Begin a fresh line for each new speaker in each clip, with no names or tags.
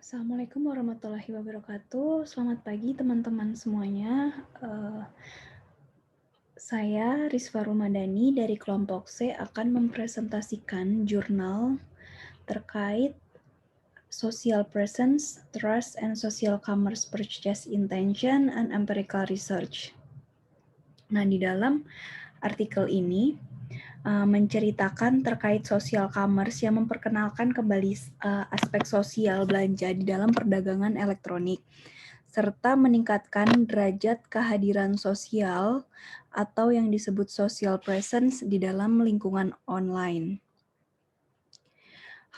Assalamualaikum warahmatullahi wabarakatuh. Selamat pagi teman-teman semuanya. Saya Rizva Rumadani dari kelompok C akan mempresentasikan jurnal terkait Social Presence, Trust, and Social Commerce Purchase Intention and Empirical Research. Nah, di dalam artikel ini menceritakan terkait social commerce yang memperkenalkan kembali aspek sosial belanja di dalam perdagangan elektronik, serta meningkatkan derajat kehadiran sosial atau yang disebut social presence di dalam lingkungan online.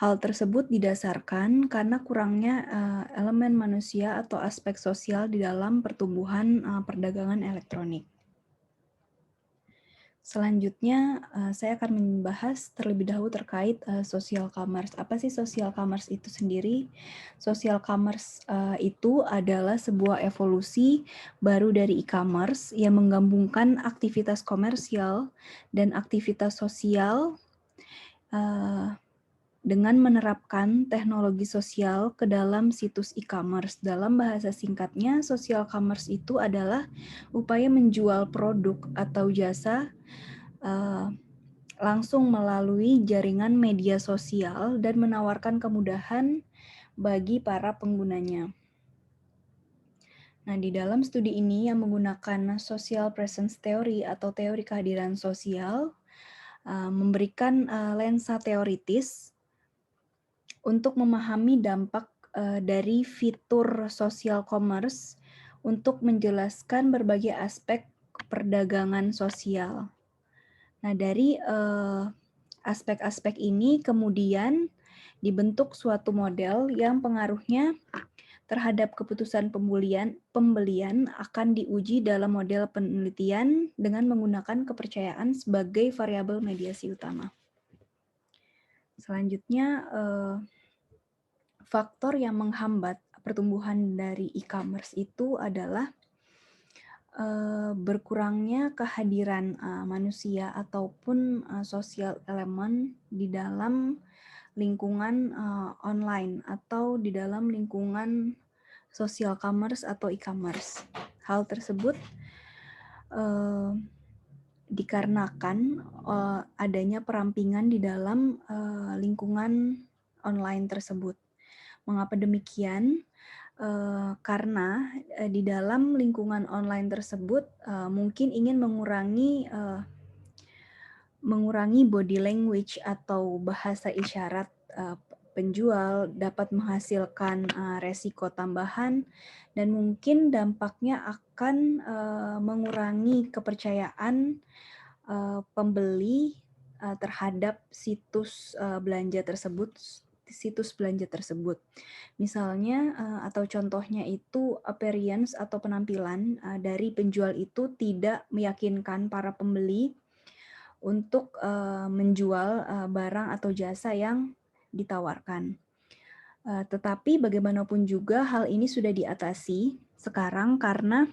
Hal tersebut didasarkan karena kurangnya elemen manusia atau aspek sosial di dalam pertumbuhan perdagangan elektronik. Selanjutnya, saya akan membahas terlebih dahulu terkait social commerce. Apa sih social commerce itu sendiri? Social commerce itu adalah sebuah evolusi baru dari e-commerce yang menggabungkan aktivitas komersial dan aktivitas sosial dengan menerapkan teknologi sosial ke dalam situs e-commerce. Dalam bahasa singkatnya, social commerce itu adalah upaya menjual produk atau jasa langsung melalui jaringan media sosial dan menawarkan kemudahan bagi para penggunanya. Nah, di dalam studi ini yang menggunakan social presence theory atau teori kehadiran sosial, memberikan lensa teoritis untuk memahami dampak dari fitur social commerce untuk menjelaskan berbagai aspek perdagangan sosial. Nah, dari aspek-aspek ini kemudian dibentuk suatu model yang pengaruhnya terhadap keputusan pembelian akan diuji dalam model penelitian dengan menggunakan kepercayaan sebagai variabel mediasi utama. Selanjutnya, faktor yang menghambat pertumbuhan dari e-commerce itu adalah berkurangnya kehadiran manusia ataupun sosial elemen di dalam lingkungan online atau di dalam lingkungan social commerce atau e-commerce. Hal tersebut dikarenakan adanya perampingan di dalam lingkungan online tersebut. Mengapa demikian? Karena di dalam lingkungan online tersebut mungkin ingin mengurangi body language atau bahasa isyarat penjual, dapat menghasilkan resiko tambahan, dan mungkin dampaknya akan mengurangi kepercayaan pembeli terhadap situs belanja tersebut. Misalnya atau contohnya itu appearance atau penampilan dari penjual itu tidak meyakinkan para pembeli untuk menjual barang atau jasa yang ditawarkan. Tetapi bagaimanapun juga hal ini sudah diatasi sekarang karena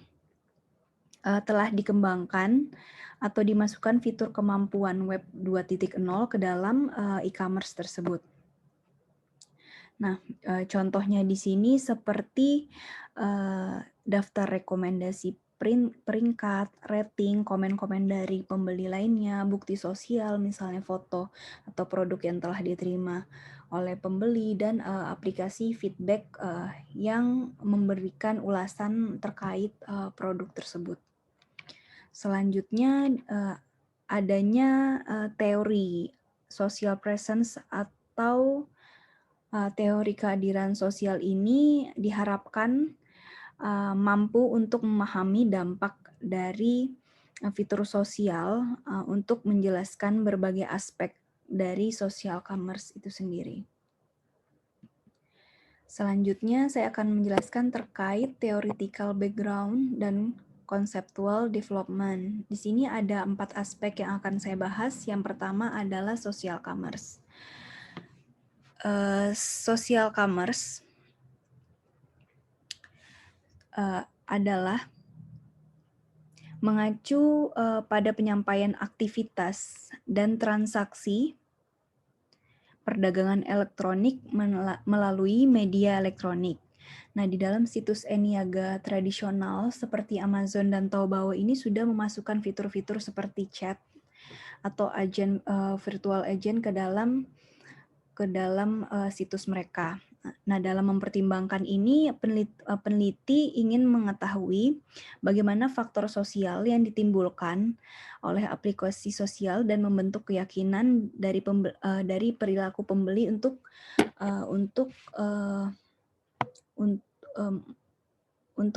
telah dikembangkan atau dimasukkan fitur kemampuan web 2.0 ke dalam e-commerce tersebut. Nah, contohnya di sini seperti daftar rekomendasi peringkat, rating, komen-komen dari pembeli lainnya, bukti sosial, misalnya foto atau produk yang telah diterima oleh pembeli, dan aplikasi feedback yang memberikan ulasan terkait produk tersebut. Selanjutnya, adanya teori social presence atau teori kehadiran sosial ini diharapkan mampu untuk memahami dampak dari fitur sosial untuk menjelaskan berbagai aspek dari social commerce itu sendiri. Selanjutnya, saya akan menjelaskan terkait theoretical background dan conceptual development. Di sini ada 4 aspek yang akan saya bahas. Yang pertama adalah social commerce. Social commerce adalah mengacu pada penyampaian aktivitas dan transaksi perdagangan elektronik melalui media elektronik. Nah, di dalam situs e-niaga tradisional seperti Amazon dan Taobao ini sudah memasukkan fitur-fitur seperti chat atau virtual agent ke dalam situs mereka. Nah, dalam mempertimbangkan ini, peneliti ingin mengetahui bagaimana faktor sosial yang ditimbulkan oleh aplikasi sosial dan membentuk keyakinan dari perilaku pembeli untuk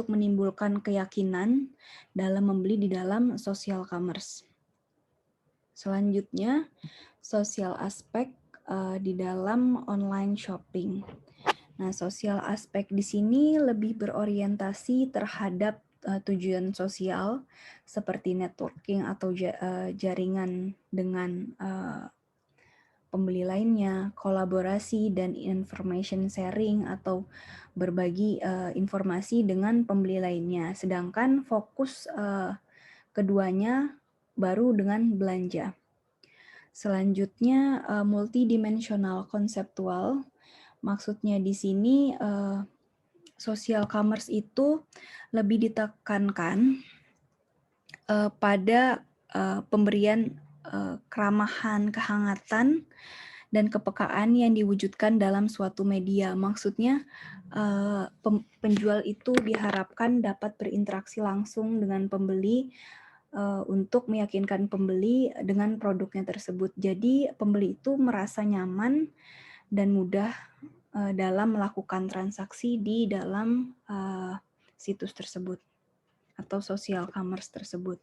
menimbulkan keyakinan dalam membeli di dalam social commerce. Selanjutnya, social aspek di dalam online shopping. Nah, sosial aspek di sini lebih berorientasi terhadap tujuan sosial seperti networking atau jaringan dengan pembeli lainnya, kolaborasi dan information sharing atau berbagi informasi dengan pembeli lainnya. Sedangkan fokus keduanya baru dengan belanja. Selanjutnya multidimensional konseptual. Maksudnya di sini social commerce itu lebih ditekankan pada pemberian keramahan, kehangatan, dan kepekaan yang diwujudkan dalam suatu media. Maksudnya penjual itu diharapkan dapat berinteraksi langsung dengan pembeli untuk meyakinkan pembeli dengan produknya tersebut. Jadi pembeli itu merasa nyaman dan mudah dalam melakukan transaksi di dalam situs tersebut atau social commerce tersebut.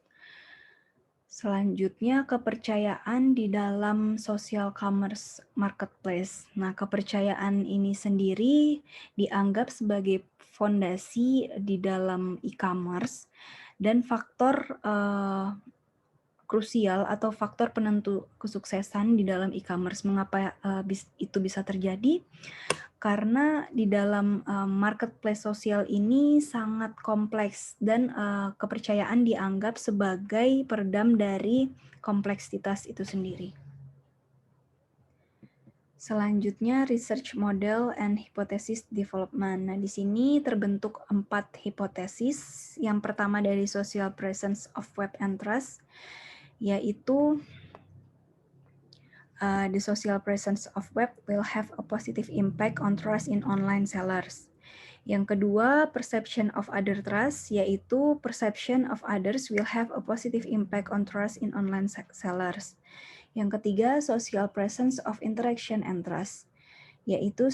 Selanjutnya, kepercayaan di dalam social commerce marketplace. Nah, kepercayaan ini sendiri dianggap sebagai fondasi di dalam e-commerce dan faktor krusial atau faktor penentu kesuksesan di dalam e-commerce. Mengapa itu bisa terjadi? Karena di dalam marketplace sosial ini sangat kompleks dan kepercayaan dianggap sebagai peredam dari kompleksitas itu sendiri. Selanjutnya, research model and hypothesis development. Nah, di sini terbentuk 4 hipotesis. Yang pertama dari social presence of web and trust, yaitu the social presence of web will have a positive impact on trust in online sellers. Yang kedua, perception of other trust, yaitu perception of others will have a positive impact on trust in online sellers. Yang ketiga, social presence of interaction and trust, yaitu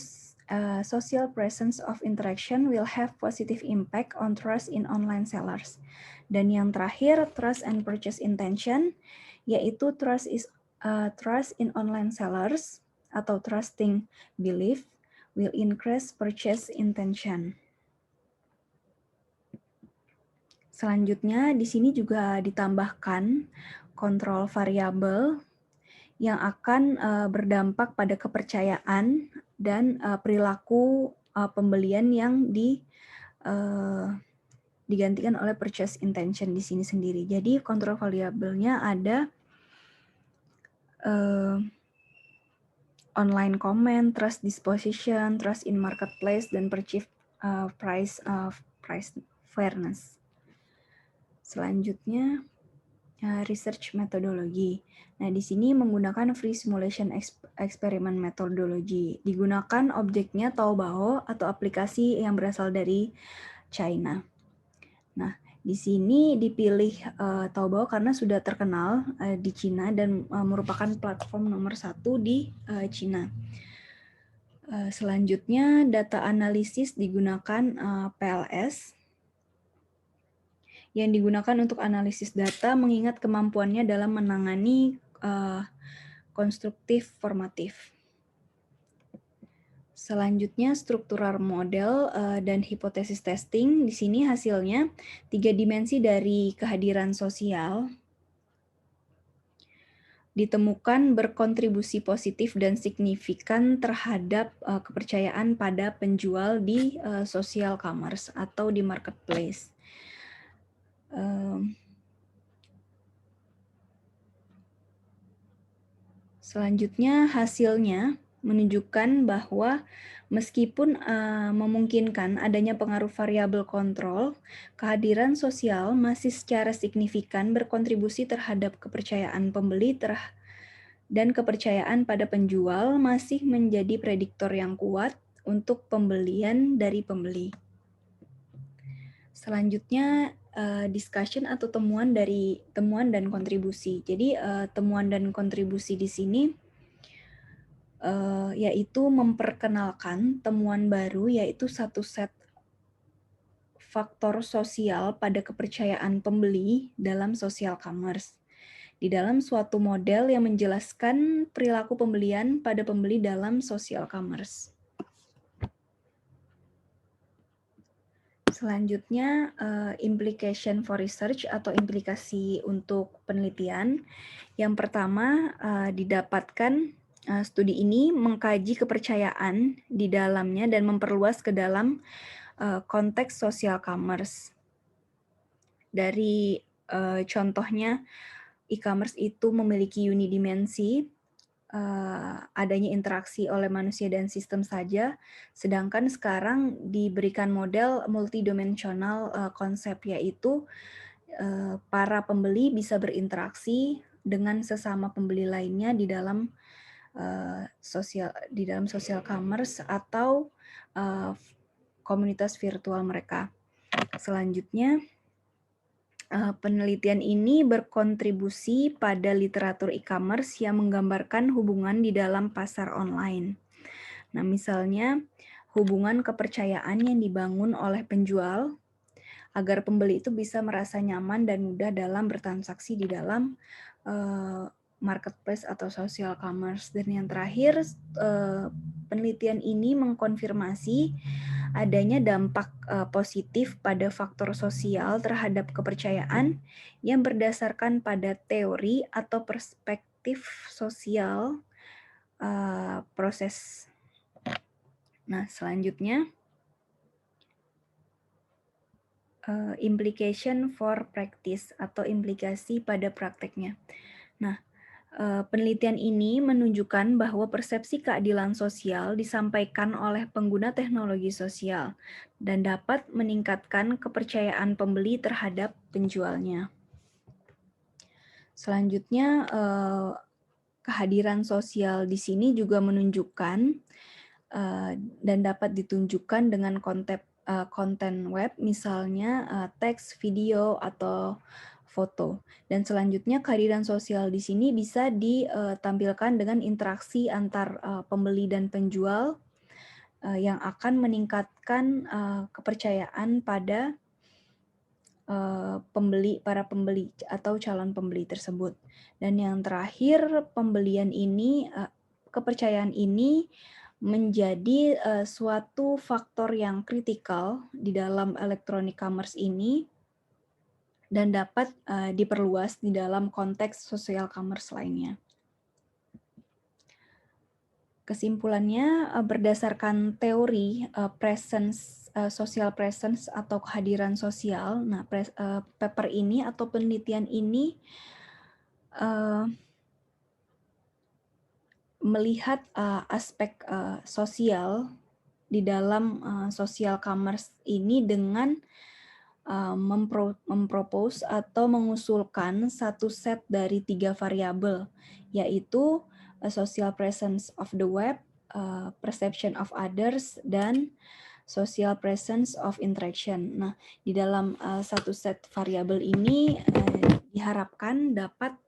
social presence of interaction will have positive impact on trust in online sellers. Dan yang terakhir, trust and purchase intention, yaitu trust in online sellers atau trusting belief will increase purchase intention. Selanjutnya, di sini juga ditambahkan kontrol variabel yang akan berdampak pada kepercayaan dan perilaku pembelian yang digantikan oleh purchase intention di sini sendiri. Jadi kontrol variabelnya ada online comment, trust disposition, trust in marketplace, dan purchase price fairness. Selanjutnya, research methodology. Nah, di sini menggunakan free simulation experiment methodology. Digunakan objeknya Taobao atau aplikasi yang berasal dari China. Nah, di sini dipilih Taobao karena sudah terkenal di Cina dan merupakan platform nomor 1 di Cina. Selanjutnya, data analisis digunakan PLS yang digunakan untuk analisis data mengingat kemampuannya dalam menangani konstruktif formatif. Selanjutnya, struktural model dan hipotesis testing. Di sini hasilnya 3 dimensi dari kehadiran sosial ditemukan berkontribusi positif dan signifikan terhadap kepercayaan pada penjual di social commerce atau di marketplace. Selanjutnya hasilnya menunjukkan bahwa meskipun memungkinkan adanya pengaruh variabel kontrol, kehadiran sosial masih secara signifikan berkontribusi terhadap kepercayaan pembeli dan kepercayaan pada penjual masih menjadi prediktor yang kuat untuk pembelian dari pembeli. Selanjutnya discussion atau temuan dan kontribusi. Jadi temuan dan kontribusi di sini yaitu memperkenalkan temuan baru, yaitu satu set faktor sosial pada kepercayaan pembeli dalam social commerce. Di dalam suatu model yang menjelaskan perilaku pembelian pada pembeli dalam social commerce. Selanjutnya, implication for research atau implikasi untuk penelitian. Yang pertama, didapatkan studi ini mengkaji kepercayaan di dalamnya dan memperluas ke dalam konteks social commerce. Dari contohnya, e-commerce itu memiliki unidimensi, adanya interaksi oleh manusia dan sistem saja, sedangkan sekarang diberikan model multidimensional konsep, yaitu para pembeli bisa berinteraksi dengan sesama pembeli lainnya di dalam social commerce atau komunitas virtual mereka. Selanjutnya, penelitian ini berkontribusi pada literatur e-commerce yang menggambarkan hubungan di dalam pasar online. Nah, misalnya hubungan kepercayaan yang dibangun oleh penjual agar pembeli itu bisa merasa nyaman dan mudah dalam bertransaksi di dalam marketplace atau social commerce. Dan yang terakhir, penelitian ini mengkonfirmasi adanya dampak positif pada faktor sosial terhadap kepercayaan yang berdasarkan pada teori atau perspektif sosial proses. Nah, selanjutnya implication for practice atau implikasi pada prakteknya. Nah, penelitian ini menunjukkan bahwa persepsi keadilan sosial disampaikan oleh pengguna teknologi sosial dan dapat meningkatkan kepercayaan pembeli terhadap penjualnya. Selanjutnya, kehadiran sosial di sini juga menunjukkan dan dapat ditunjukkan dengan konten web, misalnya teks, video, atau foto. Dan selanjutnya kehadiran sosial di sini bisa ditampilkan dengan interaksi antar pembeli dan penjual yang akan meningkatkan kepercayaan pada para pembeli atau calon pembeli tersebut. Dan yang terakhir, kepercayaan ini menjadi suatu faktor yang kritikal di dalam electronic commerce ini dan dapat diperluas di dalam konteks social commerce lainnya. Kesimpulannya, berdasarkan teori social presence atau kehadiran sosial, nah paper ini atau penelitian ini melihat aspek sosial di dalam social commerce ini dengan mempropose atau mengusulkan satu set dari 3 variabel, yaitu social presence of the web, perception of others, dan social presence of interaction. Nah, di dalam satu set variabel ini diharapkan dapat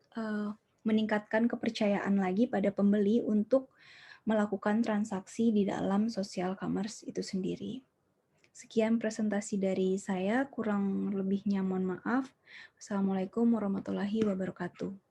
meningkatkan kepercayaan lagi pada pembeli untuk melakukan transaksi di dalam social commerce itu sendiri. Sekian presentasi dari saya, kurang lebihnya mohon maaf. Wassalamualaikum warahmatullahi wabarakatuh.